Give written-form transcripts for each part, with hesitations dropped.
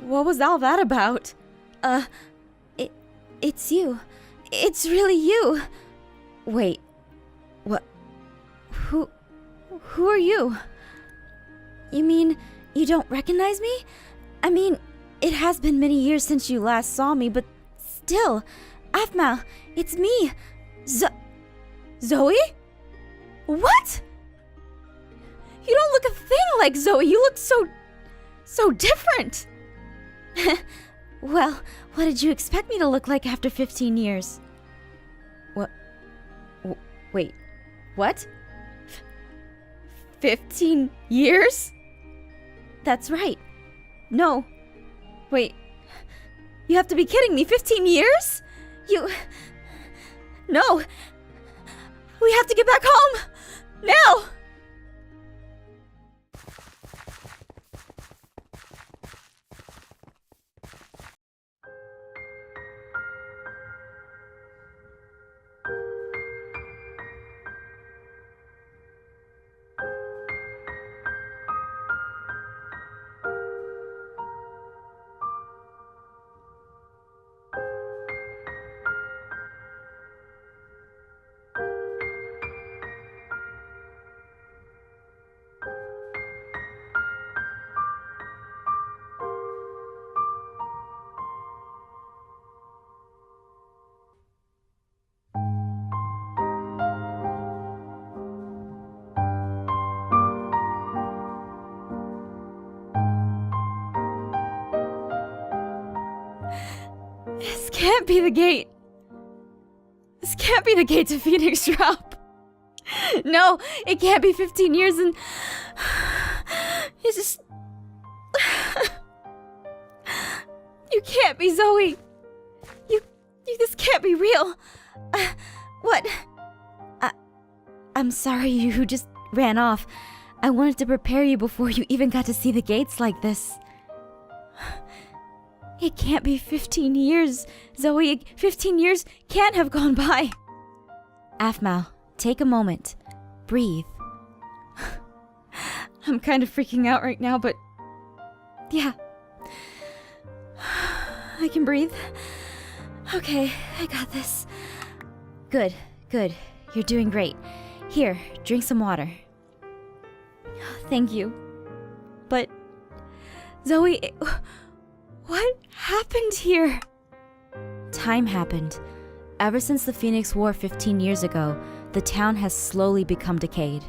What was all that about? It's you. It's really you. Wait. What? Who are you? You mean you don't recognize me? I mean, it has been many years since you last saw me, but still. Aphmau, it's me. Zoe? What? You don't look a thing like Zoe. You look so different. Well, what did you expect me to look like after 15 years? What? Wait, what? 15 years? That's right. No. Wait. You have to be kidding me. 15 years? No. We have to get back home. Now. This can't be the gate. This can't be the gate to Phoenix Drop. No, it can't be 15 years and... It's just... You can't be Zoe. This can't be real. What? I'm sorry you just ran off. I wanted to prepare you before you even got to see the gates like this. It can't be 15 years, Zoe. 15 years can't have gone by. Aphmau, take a moment. Breathe. I'm kind of freaking out right now, but... Yeah. I can breathe. Okay, I got this. Good. You're doing great. Here, drink some water. Thank you. But... Zoe... What happened here? Time happened. Ever since the Phoenix War 15 years ago, the town has slowly become decayed.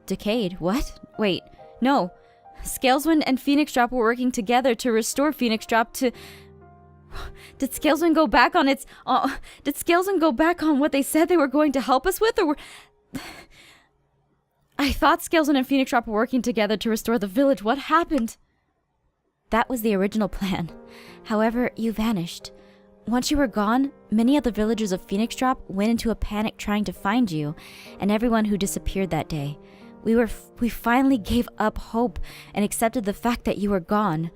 Decayed? What? Wait, no. Scaleswind and Phoenix Drop were working together to restore Phoenix Drop to... Did Scaleswind go back on its... Did Scaleswind go back on what they said they were going to help us with, or were... I thought Scaleswind and Phoenix Drop were working together to restore the village. What happened? That was the original plan. However, you vanished. Once you were gone, many of the villagers of Phoenix Drop went into a panic trying to find you, and everyone who disappeared that day. We finally gave up hope and accepted the fact that you were gone.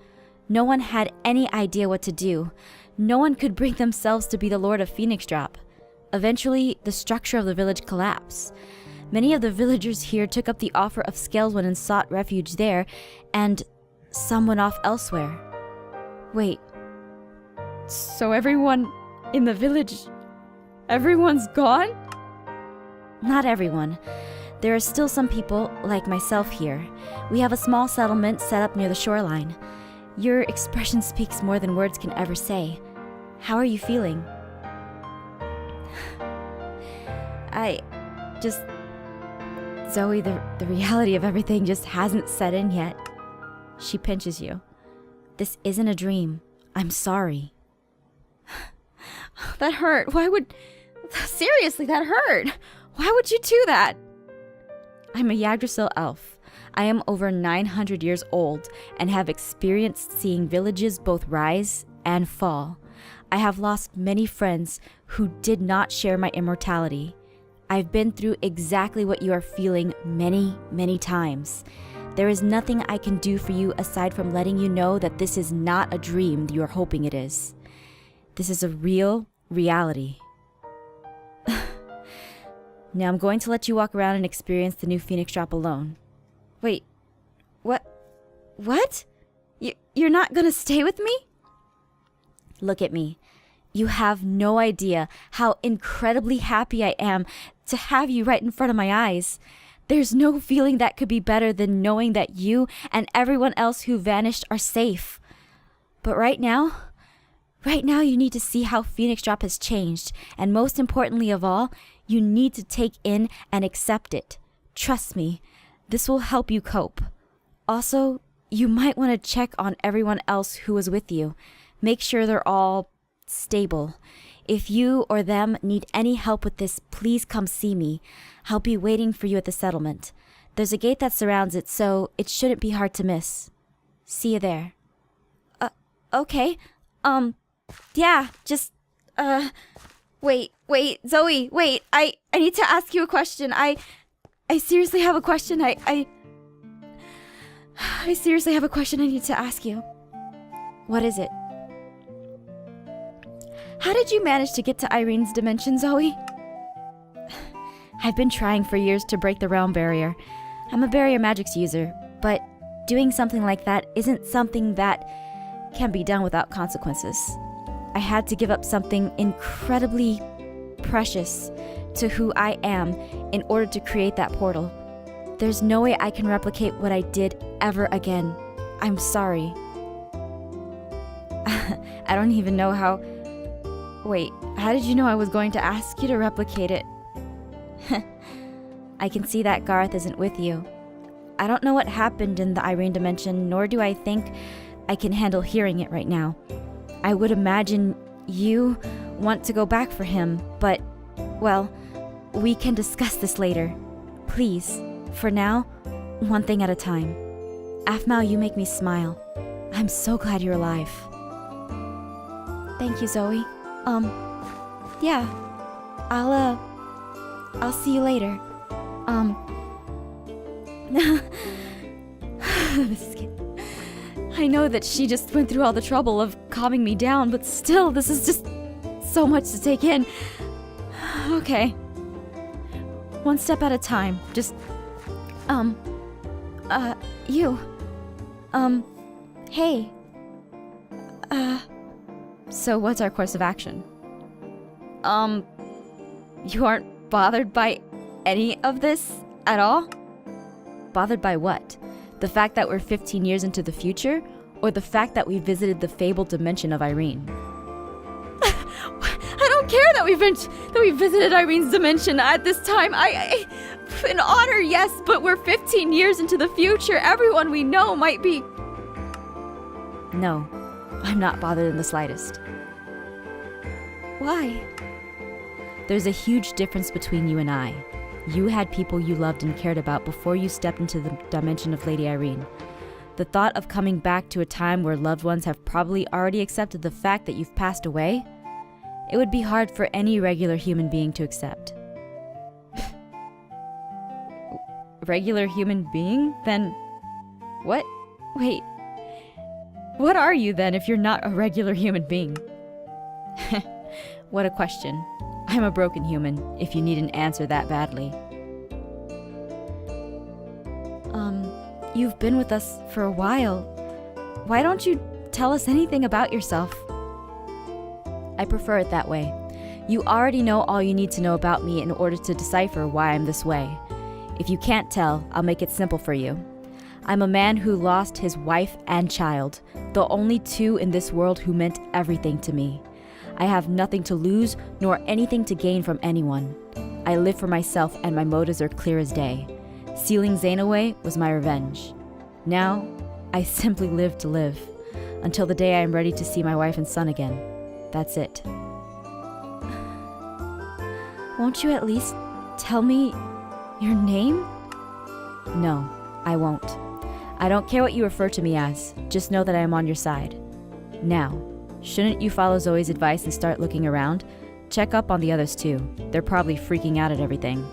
No one had any idea what to do. No one could bring themselves to be the Lord of Phoenix Drop. Eventually, the structure of the village collapsed. Many of the villagers here took up the offer of Scaleswind and sought refuge there, and some went off elsewhere. Wait. So everyone in the village... Everyone's gone? Not everyone. There are still some people, like myself here. We have a small settlement set up near the shoreline. Your expression speaks more than words can ever say. How are you feeling? Zoe, the reality of everything just hasn't set in yet. She pinches you. This isn't a dream. I'm sorry. That hurt. Seriously, that hurt. Why would you do that? I'm a Yggdrasil elf. I am over 900 years old and have experienced seeing villages both rise and fall. I have lost many friends who did not share my immortality. I've been through exactly what you are feeling many, many times. There is nothing I can do for you aside from letting you know that this is not a dream you are hoping it is. This is a real reality. Now I'm going to let you walk around and experience the new Phoenix Drop alone. Wait, what? You're not gonna stay with me? Look at me. You have no idea how incredibly happy I am to have you right in front of my eyes. There's no feeling that could be better than knowing that you and everyone else who vanished are safe. But right now you need to see how Phoenix Drop has changed, and most importantly of all, you need to take in and accept it. Trust me, this will help you cope. Also, you might want to check on everyone else who was with you. Make sure they're all stable. If you or them need any help with this, please come see me. I'll be waiting for you at the settlement. There's a gate that surrounds it, so it shouldn't be hard to miss. See you there. Okay. Yeah, just, wait, Zoe, wait, I need to ask you a question. I seriously have a question. I seriously have a question I need to ask you. What is it? How did you manage to get to Irene's dimension, Zoe? I've been trying for years to break the realm barrier. I'm a barrier magics user, but doing something like that isn't something that can be done without consequences. I had to give up something incredibly precious to who I am in order to create that portal. There's no way I can replicate what I did ever again. I'm sorry. I don't even know how... Wait, how did you know I was going to ask you to replicate it? I can see that Garth isn't with you. I don't know what happened in the Irene dimension, nor do I think I can handle hearing it right now. I would imagine you want to go back for him, but, well, we can discuss this later. Please, for now, one thing at a time. Aphmau, you make me smile. I'm so glad you're alive. Thank you, Zoe. Yeah. I'll see you later. This is good. I know that she just went through all the trouble of calming me down, but still, this is just so much to take in. Okay. One step at a time. Just, you. Hey. So what's our course of action? You aren't bothered by any of this at all? Bothered by what? The fact that we're 15 years into the future, or the fact that we visited the fabled dimension of Irene? I don't care that we visited Irene's dimension at this time. An honor, yes, but we're 15 years into the future. Everyone we know might be... No, I'm not bothered in the slightest. Why? There's a huge difference between you and I. You had people you loved and cared about before you stepped into the dimension of Lady Irene. The thought of coming back to a time where loved ones have probably already accepted the fact that you've passed away, it would be hard for any regular human being to accept. Regular human being? Then what? Wait. What are you then if you're not a regular human being? What a question. I'm a broken human, if you need an answer that badly. You've been with us for a while. Why don't you tell us anything about yourself? I prefer it that way. You already know all you need to know about me in order to decipher why I'm this way. If you can't tell, I'll make it simple for you. I'm a man who lost his wife and child, the only two in this world who meant everything to me. I have nothing to lose, nor anything to gain from anyone. I live for myself, and my motives are clear as day. Sealing Zane away was my revenge. Now, I simply live to live, until the day I am ready to see my wife and son again. That's it. Won't you at least tell me your name? No, I won't. I don't care what you refer to me as. Just know that I am on your side. Now, shouldn't you follow Zoe's advice and start looking around? Check up on the others too. They're probably freaking out at everything.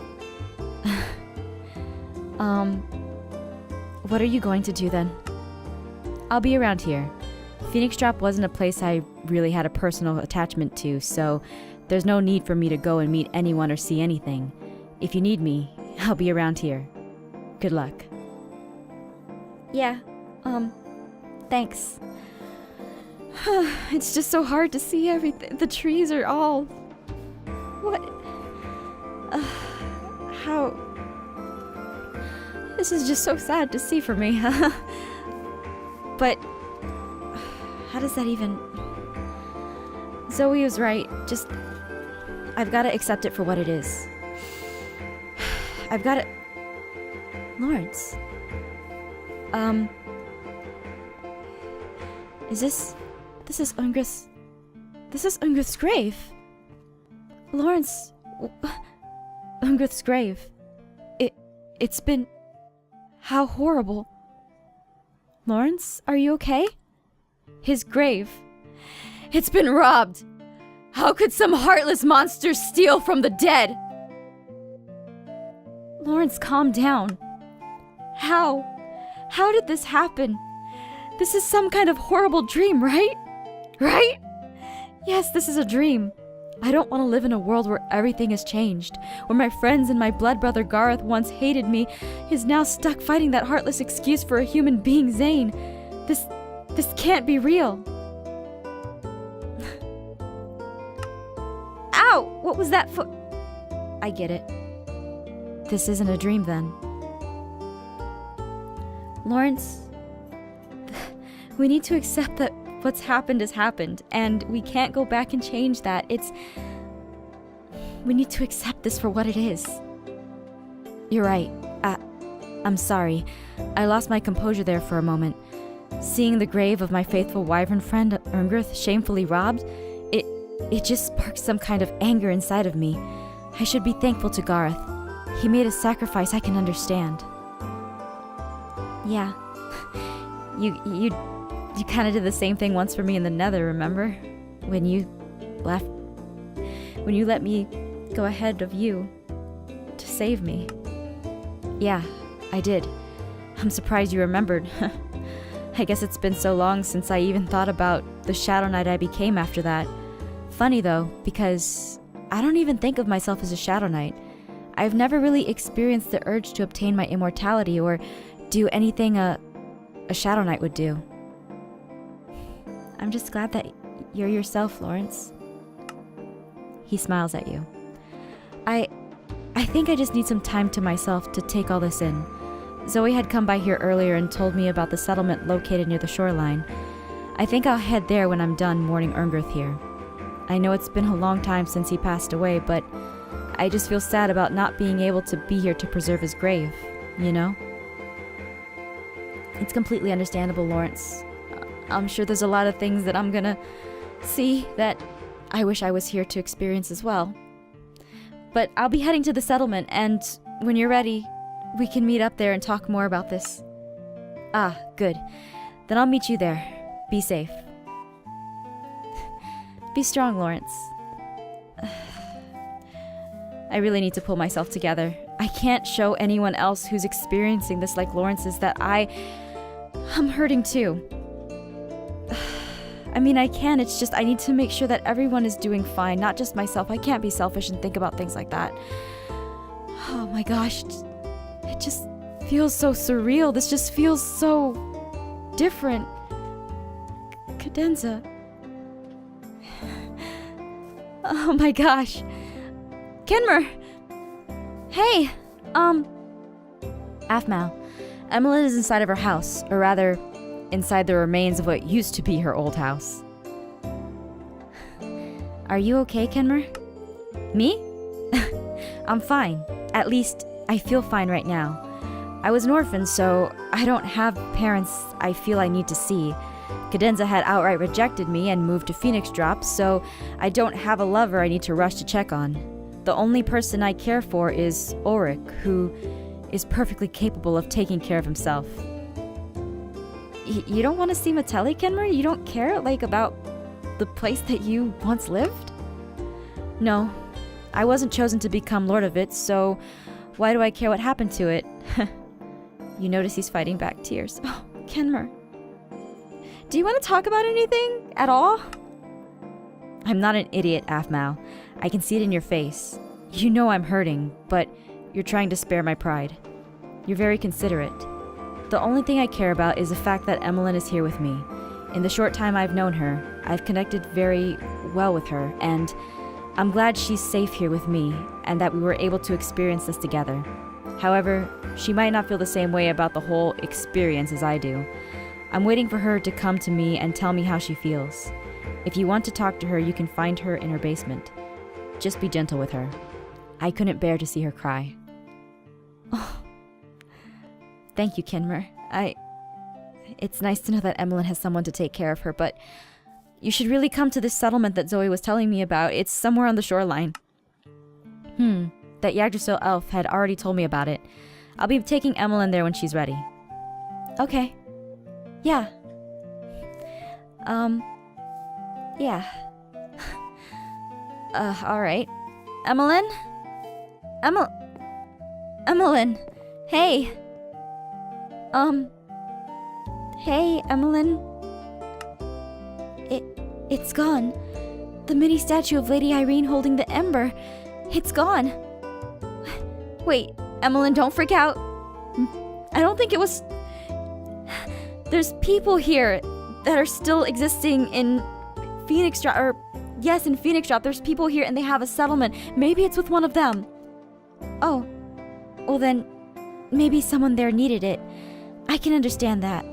What are you going to do then? I'll be around here. Phoenix Drop wasn't a place I really had a personal attachment to, so there's no need for me to go and meet anyone or see anything. If you need me, I'll be around here. Good luck. Yeah, Thanks. It's just so hard to see everything. The trees are all... What? How... This is just so sad to see for me. But... How does that even... Zoe was right. Just... I've got to accept it for what it is. I've got to... Lawrence. Is this... This is Ungrith's... This is Ungrith's grave. Lawrence... Ungrith's grave. It's been... How horrible. Lawrence, are you okay? His grave. It's been robbed. How could some heartless monster steal from the dead? Lawrence, calm down. How? How did this happen? This is some kind of horrible dream, right? Right? Yes, this is a dream. I don't want to live in a world where everything has changed, where my friends and my blood brother Gareth once hated me, is now stuck fighting that heartless excuse for a human being, Zane. This can't be real. Ow! What was that for? I get it. This isn't a dream then. Lawrence, we need to accept that what's happened has happened, and we can't go back and change that. We need to accept this for what it is. You're right. I'm sorry. I lost my composure there for a moment. Seeing the grave of my faithful wyvern friend, Ungrith, shamefully robbed, it just sparked some kind of anger inside of me. I should be thankful to Gareth. He made a sacrifice I can understand. Yeah. You kind of did the same thing once for me in the Nether, remember? When you left... When you let me go ahead of you to save me. Yeah, I did. I'm surprised you remembered. I guess it's been so long since I even thought about the Shadow Knight I became after that. Funny though, because I don't even think of myself as a Shadow Knight. I've never really experienced the urge to obtain my immortality or do anything a Shadow Knight would do. I'm just glad that you're yourself, Lawrence. He smiles at you. I think I just need some time to myself to take all this in. Zoe had come by here earlier and told me about the settlement located near the shoreline. I think I'll head there when I'm done mourning Ungrith here. I know it's been a long time since he passed away, but I just feel sad about not being able to be here to preserve his grave, you know? It's completely understandable, Lawrence. I'm sure there's a lot of things that I'm gonna see that I wish I was here to experience as well. But I'll be heading to the settlement, and when you're ready, we can meet up there and talk more about this. Ah, good. Then I'll meet you there. Be safe. Be strong, Lawrence. I really need to pull myself together. I can't show anyone else who's experiencing this like Lawrence is that I'm hurting too. I mean, I can, it's just I need to make sure that everyone is doing fine, not just myself. I can't be selfish and think about things like that. Oh my gosh, it just feels so surreal. This just feels so different. Cadenza. Oh my gosh. Kenmer! Hey, Aphmau. Emmeline is inside of her house, or rather, inside the remains of what used to be her old house. Are you okay, Kenmer? Me? I'm fine. At least, I feel fine right now. I was an orphan, so I don't have parents I feel I need to see. Cadenza had outright rejected me and moved to Phoenix Drop, so I don't have a lover I need to rush to check on. The only person I care for is Ulrich, who is perfectly capable of taking care of himself. You don't want to see Mattelli, Kenmer? You don't care, about the place that you once lived? No. I wasn't chosen to become lord of it, so why do I care what happened to it? You notice he's fighting back tears. Oh, Kenmer. Do you want to talk about anything at all? I'm not an idiot, Aphmau. I can see it in your face. You know I'm hurting, but you're trying to spare my pride. You're very considerate. The only thing I care about is the fact that Emmeline is here with me. In the short time I've known her, I've connected very well with her, and I'm glad she's safe here with me, and that we were able to experience this together. However, she might not feel the same way about the whole experience as I do. I'm waiting for her to come to me and tell me how she feels. If you want to talk to her, you can find her in her basement. Just be gentle with her. I couldn't bear to see her cry. Oh. Thank you, Kinmer. It's nice to know that Emmeline has someone to take care of her, but you should really come to this settlement that Zoe was telling me about. It's somewhere on the shoreline. That Yggdrasil elf had already told me about it. I'll be taking Emmeline there when she's ready. Okay. Yeah. Yeah. Alright. Emmeline? Emmeline! Hey! Hey, Emmeline. It's gone. The mini statue of Lady Irene holding the ember. It's gone. Wait, Emmeline, don't freak out. I don't think it was... There's people here that are still existing in Phoenix Drop, or... Yes, in Phoenix Drop, there's people here and they have a settlement. Maybe it's with one of them. Oh. Well then, maybe someone there needed it. I can understand that.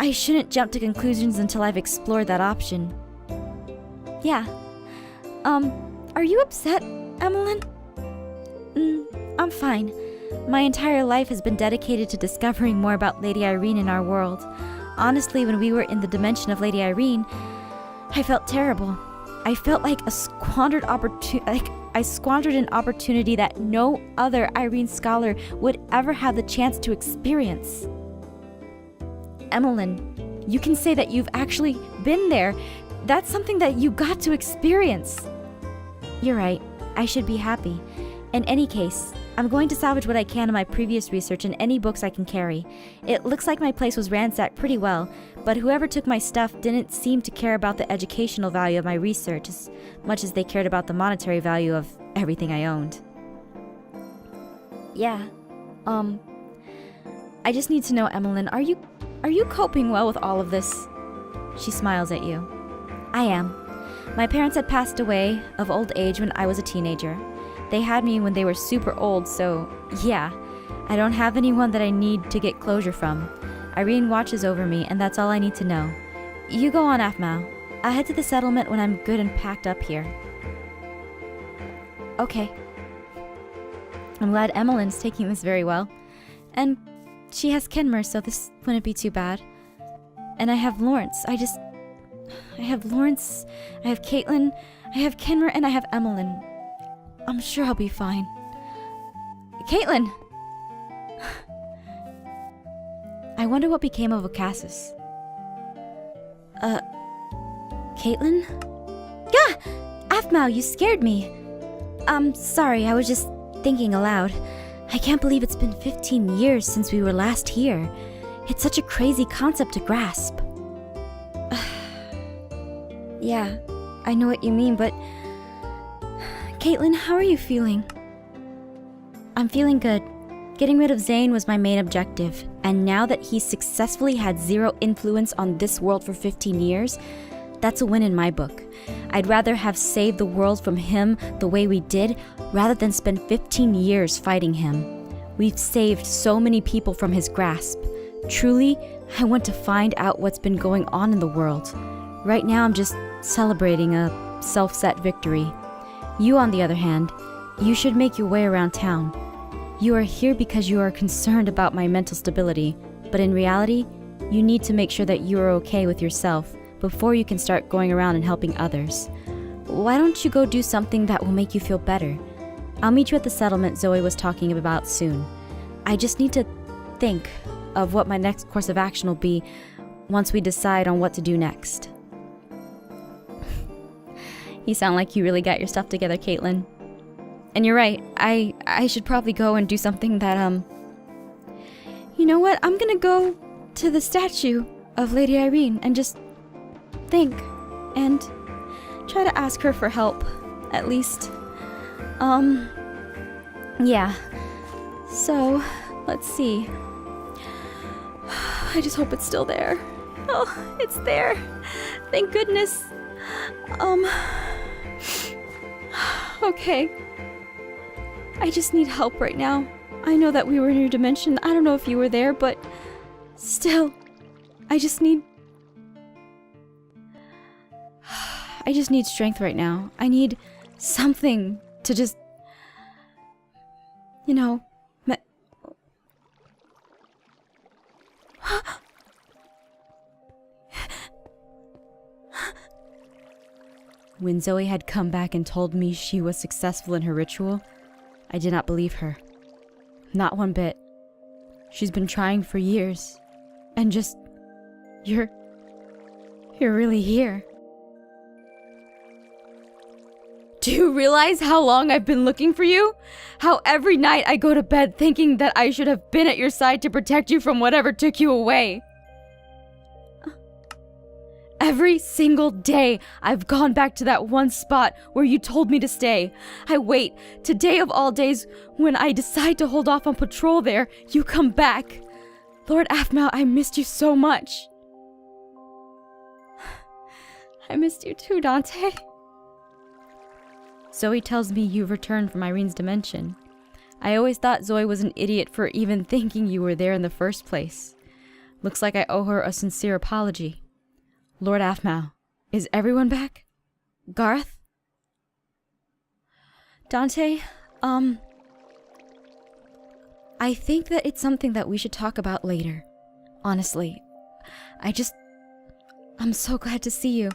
I shouldn't jump to conclusions until I've explored that option. Yeah. Are you upset, Emmeline? I'm fine. My entire life has been dedicated to discovering more about Lady Irene in our world. Honestly, when we were in the dimension of Lady Irene, I felt terrible. I felt like I squandered an opportunity that no other Irene scholar would ever have the chance to experience. Emmeline, you can say that you've actually been there. That's something that you got to experience. You're right. I should be happy. In any case, I'm going to salvage what I can of my previous research and any books I can carry. It looks like my place was ransacked pretty well, but whoever took my stuff didn't seem to care about the educational value of my research as much as they cared about the monetary value of everything I owned. Yeah. I just need to know, Emmeline, are you coping well with all of this? She smiles at you. I am. My parents had passed away of old age when I was a teenager. They had me when they were super old, so yeah, I don't have anyone that I need to get closure from. Irene watches over me, and that's all I need to know. You go on, Aphmau. I'll head to the settlement when I'm good and packed up here. Okay. I'm glad Emmeline's taking this very well. And she has Kinmer, so this wouldn't be too bad. And I have Lawrence. I have Lawrence, I have Caitlin, I have Kinmer, and I have Emmeline. I'm sure I'll be fine. Caitlin! I wonder what became of Ocassus. Caitlin? Gah! Aphmau, you scared me. I'm sorry, I was just thinking aloud. I can't believe it's been 15 years since we were last here. It's such a crazy concept to grasp. Yeah, I know what you mean, but... Caitlin, how are you feeling? I'm feeling good. Getting rid of Zane was my main objective, and now that he's successfully had zero influence on this world for 15 years, that's a win in my book. I'd rather have saved the world from him the way we did, rather than spend 15 years fighting him. We've saved so many people from his grasp. Truly, I want to find out what's been going on in the world. Right now, I'm just celebrating a self-set victory. You, on the other hand, you should make your way around town. You are here because you are concerned about my mental stability, but in reality, you need to make sure that you are okay with yourself before you can start going around and helping others. Why don't you go do something that will make you feel better? I'll meet you at the settlement Zoe was talking about soon. I just need to think of what my next course of action will be once we decide on what to do next. You sound like you really got your stuff together, Caitlin. And you're right, I should probably go and do something that, You know what, I'm gonna go to the statue of Lady Irene and just think and try to ask her for help, at least. Yeah. So, let's see. I just hope it's still there. Oh, it's there. Thank goodness. Okay. I just need help right now. I know that we were in your dimension. I don't know if you were there, but still, I just need strength right now. I need something to just, When Zoe had come back and told me she was successful in her ritual, I did not believe her. Not one bit. She's been trying for years. And just... You're really here. Do you realize how long I've been looking for you? How every night I go to bed thinking that I should have been at your side to protect you from whatever took you away? Every single day, I've gone back to that one spot where you told me to stay. I wait. Today of all days, when I decide to hold off on patrol there, you come back. Lord Aphmau, I missed you so much. I missed you too, Dante. Zoe tells me you've returned from Irene's dimension. I always thought Zoe was an idiot for even thinking you were there in the first place. Looks like I owe her a sincere apology. Lord Aphmau, is everyone back? Garth? Dante, I think that it's something that we should talk about later. Honestly. I'm so glad to see you.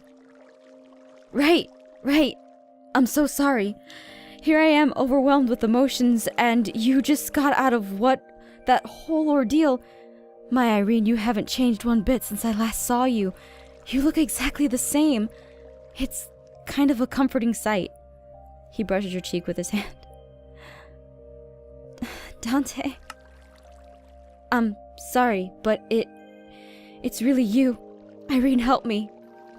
Right. I'm so sorry. Here I am overwhelmed with emotions, and you just got out of that whole ordeal. My Irene, you haven't changed one bit since I last saw you. You look exactly the same. It's kind of a comforting sight. He brushes your cheek with his hand. Dante. I'm sorry, but it's really you. Irene, help me.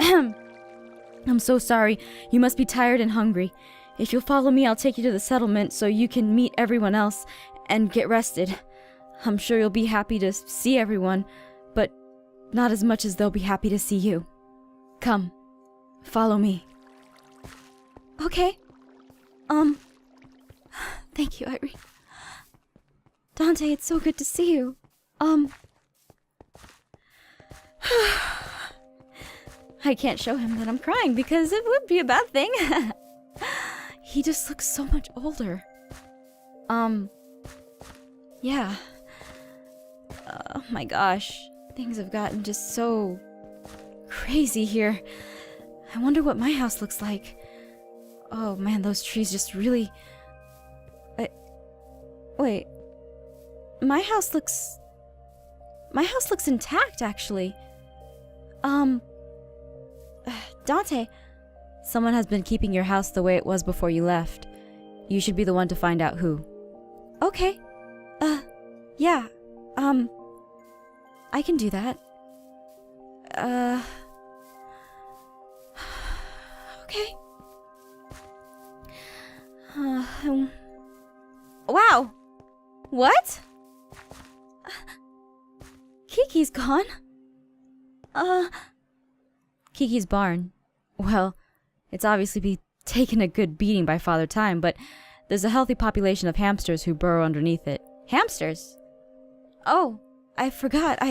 I'm so sorry. You must be tired and hungry. If you'll follow me, I'll take you to the settlement so you can meet everyone else and get rested. I'm sure you'll be happy to see everyone, but not as much as they'll be happy to see you. Come, follow me. Okay. Thank you, Irene. Dante, it's so good to see you. I can't show him that I'm crying because it would be a bad thing. He just looks so much older. Yeah. Oh my gosh. Things have gotten just so crazy here. I wonder what my house looks like. Oh man, those trees just really... Wait. My house looks intact, actually. Dante, someone has been keeping your house the way it was before you left. You should be the one to find out who. Okay. Yeah. I can do that. Okay. Wow! What? Kiki's gone? Kiki's barn. Well, it's obviously taken a good beating by Father Time, but there's a healthy population of hamsters who burrow underneath it. Hamsters? Oh, I forgot.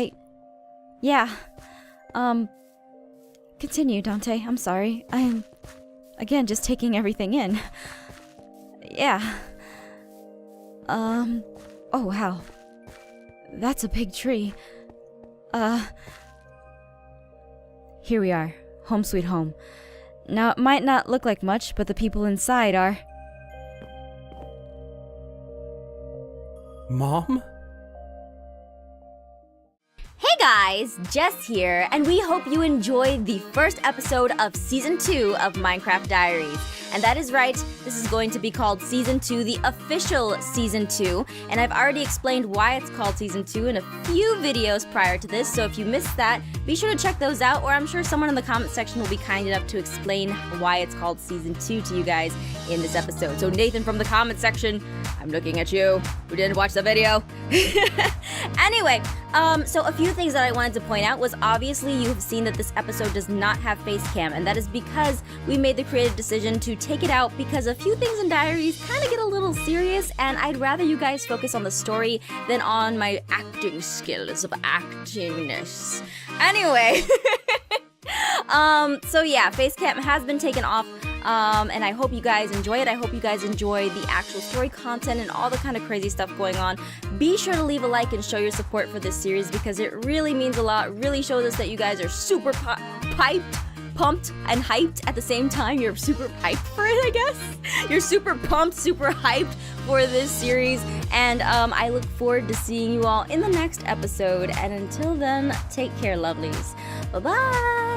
Yeah. Continue, Dante. I'm sorry. I'm, again, just taking everything in. Yeah. Oh, wow. That's a big tree. Here we are. Home sweet home. Now, it might not look like much, but the people inside are... Mom? Hey guys, Jess here, and we hope you enjoyed the first episode of Season 2 of Minecraft Diaries. And that is right, this is going to be called Season 2, the official Season 2. And I've already explained why it's called Season 2 in a few videos prior to this, so if you missed that, be sure to check those out, or I'm sure someone in the comment section will be kind enough to explain why it's called Season 2 to you guys in this episode. So Nathan from the comment section, I'm looking at you, who didn't watch the video. Anyway, so a few things that I wanted to point out was obviously you've seen that this episode does not have face cam, and that is because we made the creative decision to take it out because a few things in Diaries kind of get a little serious, and I'd rather you guys focus on the story than on my acting skills of actingness. Anyway, so yeah, face cam has been taken off. And I hope you guys enjoy it. I hope you guys enjoy the actual story content and all the kind of crazy stuff going on. Be sure to leave a like and show your support for this series because it really means a lot. It really shows us that you guys are super pumped and hyped at the same time. You're super hyped for it, I guess. You're super pumped, super hyped for this series. And I look forward to seeing you all in the next episode. And until then, take care, lovelies. Bye-bye.